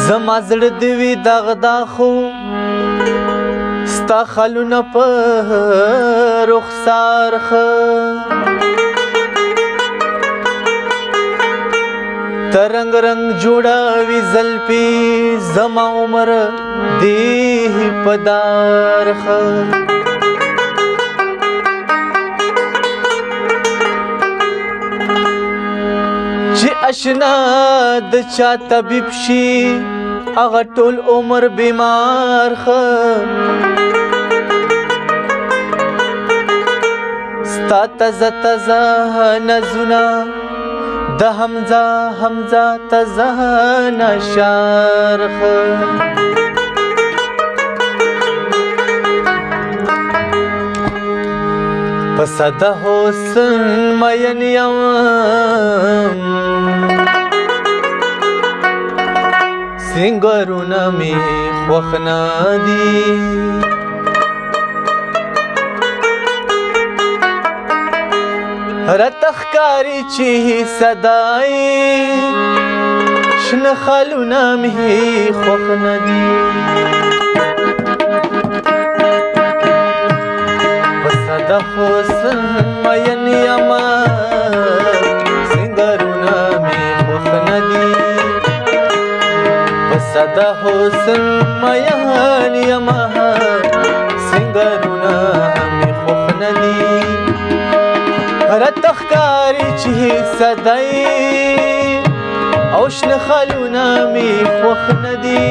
زما زړه دې وي دغدا خو ستا خالونه په رخسار ښه ته رنګ رنګ جوړوي زلفې زما عمر دې په دار ښه چې اشنا د چا طبیب شي هغه ټول عمر بیمار ښه ستا تازه تازه نظونه د حمزه تازه نشار ښه پس د حسن مین یم سنگارونه می خوښ نه دي راته ښکاري چې صدای شنه خالونه می خوښ نه دي د حسن مین یم سنگارونه می خوښ نه دي پس د حسن مین یم سنگارونه می خوښ نه دي راته ښکاري چې صدای او شنه خالونه می خوښ نه دي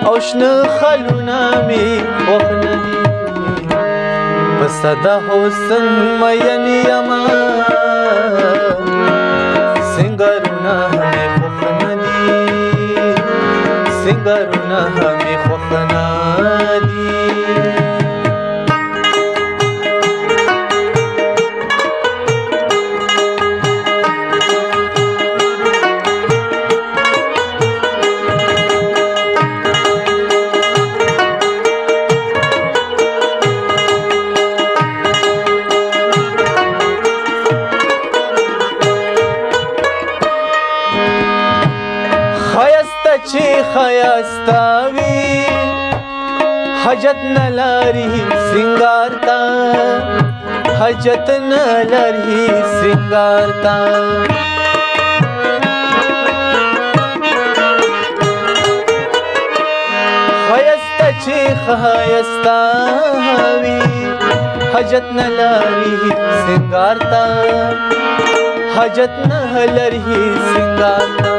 او شنه خالونه می خوښ نه دي پس د حسن مین یم سنگارونه می خوښ نه دي سنگارونه می خوښ نه دي چې خیاستا وي حاجت نه لري سنگار تا حاجت نه لري سنگار تا خیاستا چې خیاستا وي حاجت نه لري سنگار تا حاجت نه لري سنگار تا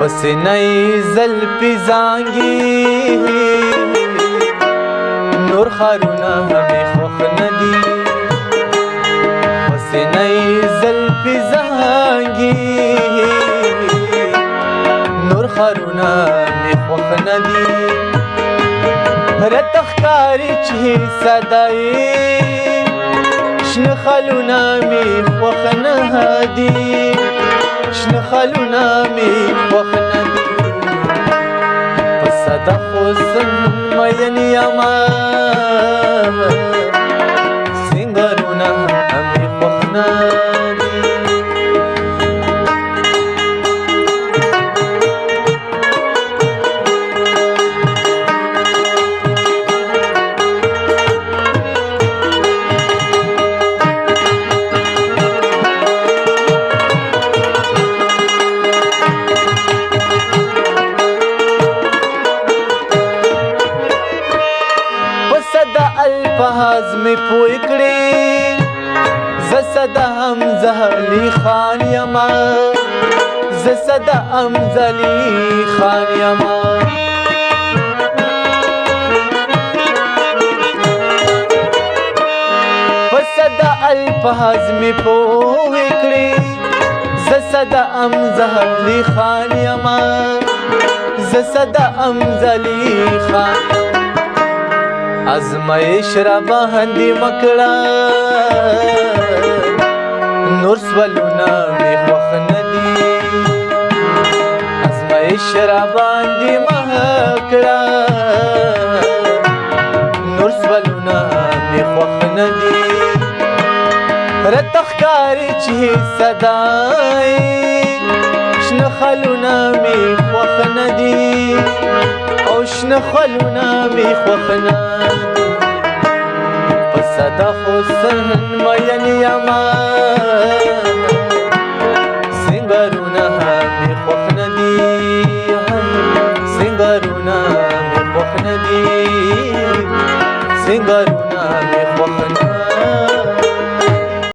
پس نئی زلفی زانگی نور خارونا ہمیں خوخ ندی پس نئی زلفی زانگی نور خارونا ہمیں خوخ ندی رت اخکاری چی صدای شن خالونا ہمیں خوخ ندی شنه خالونه می خوښ نه دي پس د حسن مین یم سنگارونه می خوښ نه دي الفاظ می پوی کړي زسد حمزه علی خان یما زسد حمزه علی خان یما پسد الفاظ می پوی کړي زسدا امزلی خان یما زسدا امزلی خان ازمایش را باندې مکړه نور سوالونه مې خوښ نه دي ازمایش را باندې مکړه نور سوالونه مې خوښ نه دي راته ښکاري چې صدای شنه خالونه مې خوښ نه دي او شنه خالونه مې خوښ نه دي په صدا حسن مین یما